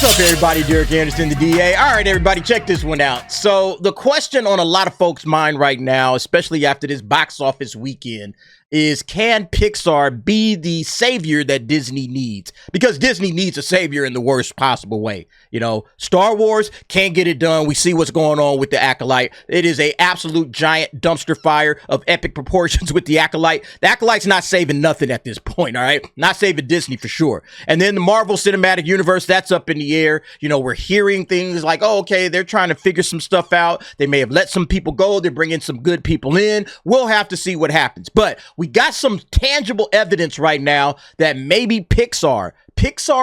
What's up, everybody? Derek Anderson, the DA. All right, everybody, check this one out. So the question on a lot of folks' mind right now, especially after this box office weekend, is can Pixar be the savior that Disney needs? Because Disney needs a savior in the worst possible way. You know, Star Wars can't get it done. We see what's going on with the Acolyte. It is a absolute giant dumpster fire of epic proportions with the Acolyte. The Acolyte's not saving nothing at this point, all right? Not saving Disney for sure. And then the Marvel Cinematic Universe, that's up in the air. You know, we're hearing things like, oh, okay, they're trying to figure some stuff out. They may have let some people go. They're bringing some good people in. We'll have to see what happens. But we got some tangible evidence right now that maybe Pixar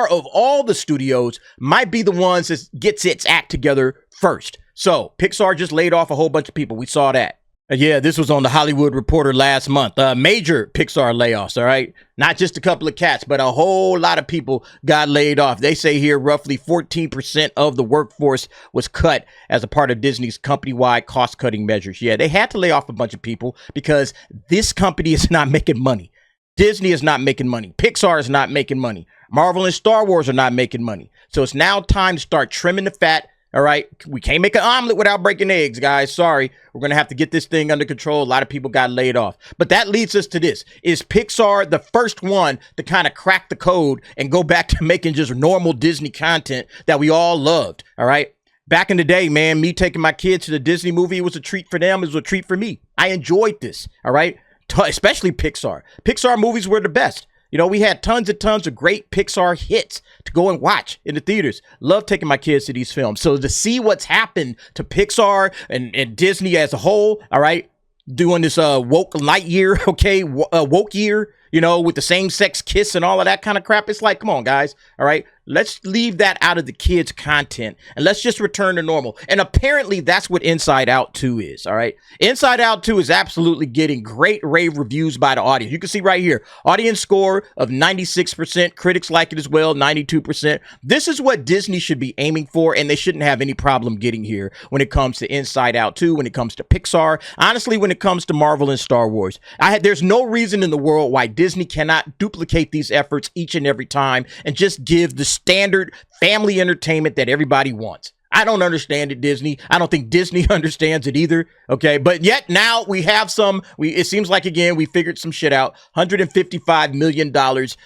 of all the studios might be the ones that gets its act together first. So Pixar just laid off a whole bunch of people. We saw that. Yeah, this was on the Hollywood Reporter last month. Major Pixar layoffs, all right? Not just a couple of cats, but a whole lot of people got laid off. They say here roughly 14% of the workforce was cut as a part of Disney's company-wide cost-cutting measures. Yeah, they had to lay off a bunch of people because this company is not making money. Disney is not making money. Pixar is not making money. Marvel and Star Wars are not making money. So it's now time to start trimming the fat. All right, we can't make an omelet without breaking eggs, guys. Sorry, we're going to have to get this thing under control. A lot of people got laid off. But that leads us to this. Is Pixar the first one to kind of crack the code and go back to making just normal Disney content that we all loved? All right. Back in the day, man, me taking my kids to the Disney movie, it was a treat for them. It was a treat for me. I enjoyed this. All right. Especially Pixar. Pixar movies were the best. You know, we had tons and tons of great Pixar hits to go and watch in the theaters. Love taking my kids to these films. So to see what's happened to Pixar and Disney as a whole, all right, doing this woke light year, okay, woke year, you know, with the same-sex kiss and all of that kind of crap. It's like, come on, guys, all right? Let's leave that out of the kids' content and let's just return to normal. And apparently that's what Inside Out 2 is, all right? Inside Out 2 is absolutely getting great rave reviews by the audience. You can see right here, audience score of 96%. Critics like it as well, 92%. This is what Disney should be aiming for, and they shouldn't have any problem getting here when it comes to Inside Out 2, when it comes to Pixar, honestly, when it comes to Marvel and Star Wars. There's no reason in the world why Disney cannot duplicate these efforts each and every time and just give the standard family entertainment that everybody wants. I don't understand it, Disney. I don't think Disney understands it either. Okay. But yet now we have it seems like, again, we figured some shit out. $155 million,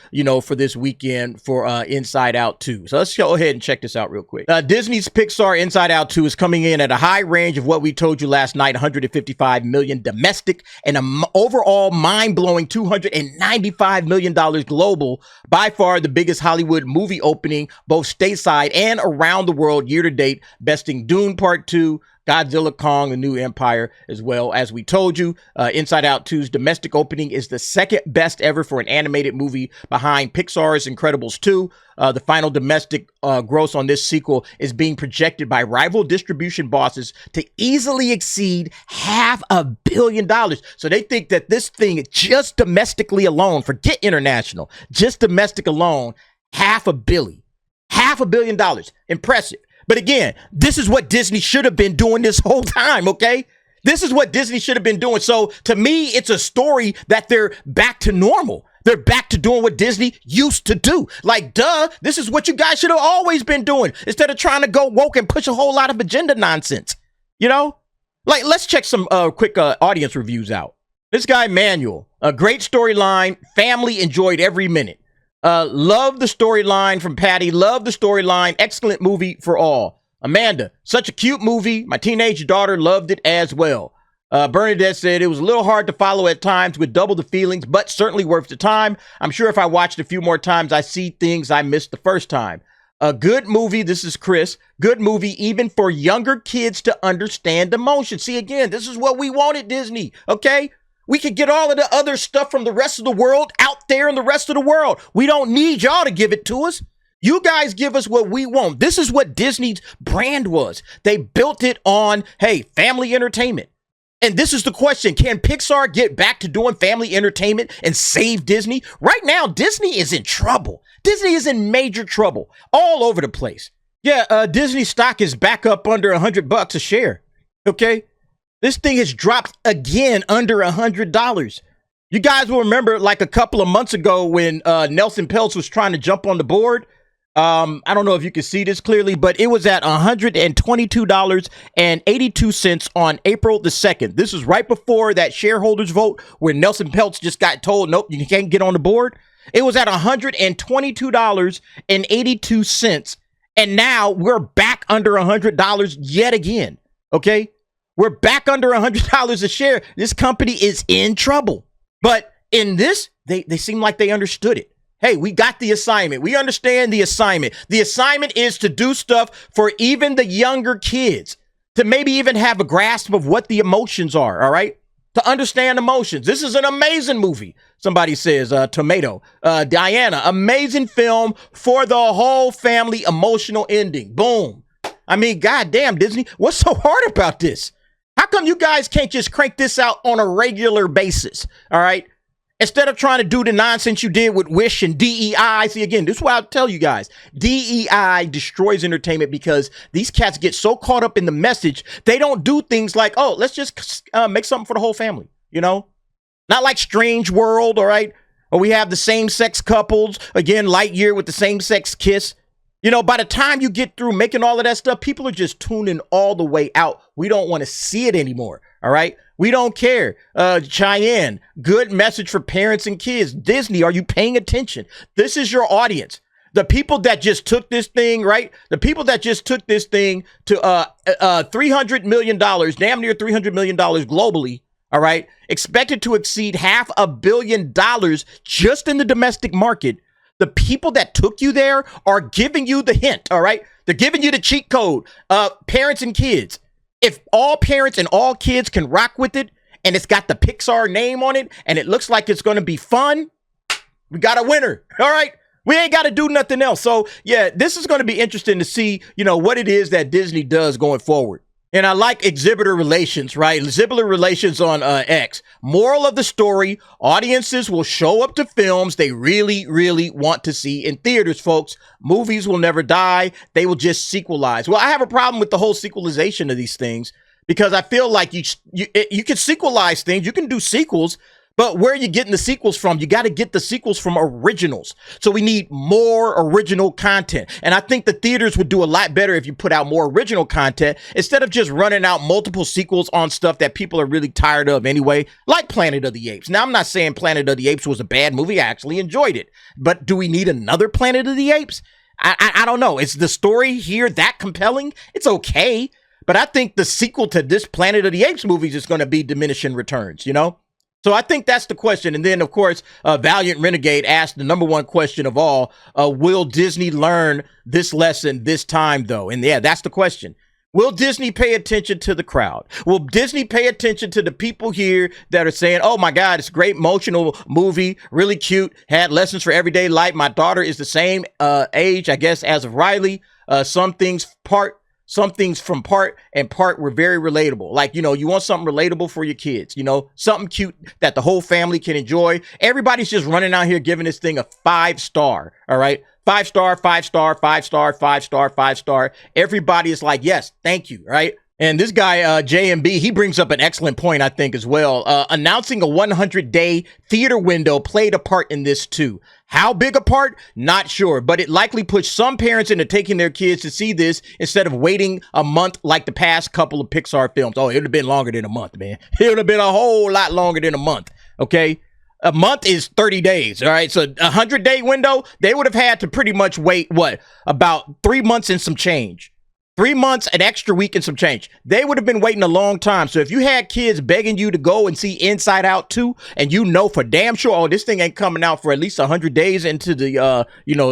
you know, for this weekend for Inside Out 2. So let's go ahead and check this out real quick. Disney's Pixar Inside Out 2 is coming in at a high range of what we told you last night, $155 million domestic and an overall mind-blowing $295 million global. By far the biggest Hollywood movie opening, both stateside and around the world year to date, besting Dune Part 2, Godzilla Kong, The New Empire, as well. As we told you, Inside Out 2's domestic opening is the second best ever for an animated movie behind Pixar's Incredibles 2. The final domestic gross on this sequel is being projected by rival distribution bosses to easily exceed $500 million. So they think that this thing, just domestically alone, forget international, just domestic alone, $500 million. $500 million. Impressive. But again, this is what Disney should have been doing this whole time, okay? This is what Disney should have been doing. So to me, it's a story that they're back to normal. They're back to doing what Disney used to do. Like, duh, this is what you guys should have always been doing instead of trying to go woke and push a whole lot of agenda nonsense. You know? Like, let's check some quick audience reviews out. This guy, Manuel, a great storyline. Family enjoyed every minute. Love the storyline from Patty. Love the storyline. Excellent movie for all. Amanda, such a cute movie. My teenage daughter loved it as well. Bernadette said it was a little hard to follow at times with double the feelings, but certainly worth the time. I'm sure if I watched a few more times, I see things I missed the first time. A good movie. This is Chris. Good movie, even for younger kids to understand emotion. See, again, this is what we wanted, Disney. Okay. We could get all of the other stuff from the rest of the world out there in the rest of the world. We don't need y'all to give it to us. You guys give us what we want. This is what Disney's brand was. They built it on, hey, family entertainment. And this is the question. Can Pixar get back to doing family entertainment and save Disney? Right now, Disney is in trouble. Disney is in major trouble all over the place. Yeah, Disney stock is back up under $100 a share. Okay. This thing has dropped again under $100. You guys will remember like a couple of months ago when Nelson Peltz was trying to jump on the board. I don't know if you can see this clearly, but it was at $122.82 on April the 2nd. This is right before that shareholders vote where Nelson Peltz just got told, nope, you can't get on the board. It was at $122.82. And now we're back under $100 yet again. Okay. We're back under $100 a share. This company is in trouble. But in this, they seem like they understood it. Hey, we got the assignment. We understand the assignment. The assignment is to do stuff for even the younger kids, to maybe even have a grasp of what the emotions are, all right? To understand emotions. This is an amazing movie. Somebody says, Tomato. Diana, amazing film for the whole family, emotional ending. Boom. I mean, goddamn, Disney, what's so hard about this? How come you guys can't just crank this out on a regular basis, all right? Instead of trying to do the nonsense you did with Wish and DEI. See, again, this is what I'll tell you guys. DEI destroys entertainment because these cats get so caught up in the message, they don't do things like, oh, let's just make something for the whole family, you know? Not like Strange World, all right? Or we have the same-sex couples. Again, Lightyear with the same-sex kiss. You know, by the time you get through making all of that stuff, people are just tuning all the way out. We don't want to see it anymore, all right? We don't care. Cheyenne, good message for parents and kids. Disney, are you paying attention? This is your audience. The people that just took this thing, right? The people that just took this thing to $300 million, damn near $300 million globally, all right? Expected to exceed $500 million just in the domestic market. The people that took you there are giving you the hint, all right? They're giving you the cheat code, parents and kids. If all parents and all kids can rock with it, and it's got the Pixar name on it, and it looks like it's going to be fun, we got a winner, all right? We ain't got to do nothing else. So, yeah, this is going to be interesting to see, you know, what it is that Disney does going forward. And I like exhibitor relations, right? Exhibitor relations on X. Moral of the story, audiences will show up to films they really, really want to see in theaters, folks. Movies will never die. They will just sequelize. Well, I have a problem with the whole sequelization of these things because I feel like you can sequelize things. You can do sequels. But where are you getting the sequels from? You got to get the sequels from originals. So we need more original content. And I think the theaters would do a lot better if you put out more original content instead of just running out multiple sequels on stuff that people are really tired of anyway, like Planet of the Apes. Now, I'm not saying Planet of the Apes was a bad movie. I actually enjoyed it. But do we need another Planet of the Apes? I don't know. Is the story here that compelling? It's okay. But I think the sequel to this Planet of the Apes movie is going to be diminishing returns, you know? So I think that's the question. And then, of course, Valiant Renegade asked the number one question of all, will Disney learn this lesson this time, though? And yeah, that's the question. Will Disney pay attention to the crowd? Will Disney pay attention to the people here that are saying, oh, my God, it's a great emotional movie, really cute, had lessons for everyday life. My daughter is the same age, I guess, as of Riley. Some things from part were very relatable. Like, you know, you want something relatable for your kids, you know, something cute that the whole family can enjoy. Everybody's just running out here giving this thing a 5-star. All right. 5-star, 5-star, 5-star, 5-star, 5-star. Everybody is like, yes, thank you. Right. And this guy, JMB, he brings up an excellent point, I think, as well. Announcing a 100-day theater window played a part in this, too. How big a part? Not sure, but it likely pushed some parents into taking their kids to see this instead of waiting a month like the past couple of Pixar films. Oh, it would have been longer than a month, man. It would have been a whole lot longer than a month, okay? A month is 30 days, all right? So a 100-day window, they would have had to pretty much wait, what, about 3 months and some change. 3 months, an extra week and some change. They would have been waiting a long time. So if you had kids begging you to go and see Inside Out 2, and you know for damn sure, oh, this thing ain't coming out for at least 100 days into the,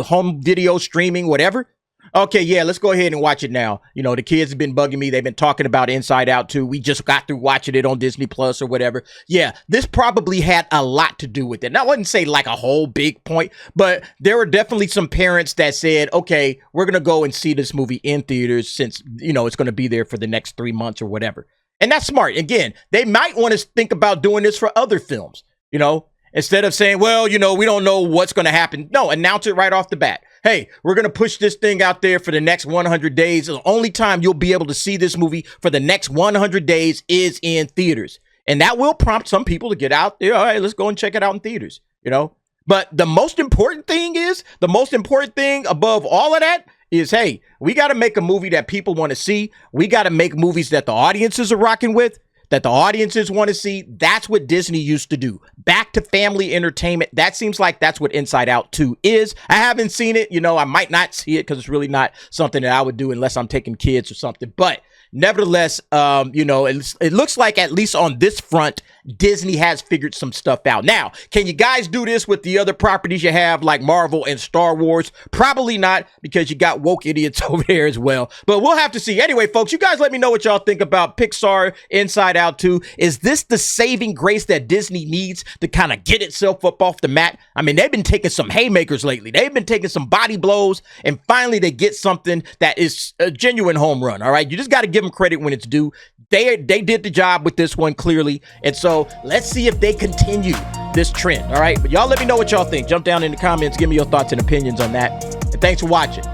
home video streaming, whatever. Okay, yeah, let's go ahead and watch it now. You know, the kids have been bugging me. They've been talking about Inside Out 2. We just got through watching it on Disney Plus or whatever. Yeah, this probably had a lot to do with it. Now, I wouldn't say like a whole big point, but there were definitely some parents that said, okay, we're going to go and see this movie in theaters since, you know, it's going to be there for the next 3 months or whatever. And that's smart. Again, they might want to think about doing this for other films, you know, instead of saying, well, you know, we don't know what's going to happen. No, announce it right off the bat. Hey, we're going to push this thing out there for the next 100 days. The only time you'll be able to see this movie for the next 100 days is in theaters. And that will prompt some people to get out there. All right, let's go and check it out in theaters, you know. But the most important thing above all of that is, hey, we got to make a movie that people want to see. We got to make movies that the audiences are rocking with, that the audiences want to see. That's what Disney used to do. Back to family entertainment. That seems like that's what Inside Out 2 is. I haven't seen it. You know, I might not see it because it's really not something that I would do unless I'm taking kids or something. But nevertheless, you know, it looks like at least on this front, Disney has figured some stuff out. Now, can you guys do this with the other properties you have like Marvel and Star Wars? Probably not, because you got woke idiots over there as well. But we'll have to see. Anyway, folks, you guys let me know what y'all think about Pixar Inside Out 2. Is this the saving grace that Disney needs to kind of get itself up off the mat? I mean, they've been taking some haymakers lately. They've been taking some body blows, and finally they get something that is a genuine home run, all right? You just got to give them credit when it's due. They did the job with this one, clearly. And so let's see if they continue this trend, all right? But y'all let me know what y'all think. Jump down in the comments. Give me your thoughts and opinions on that. And thanks for watching.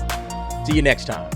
See you next time.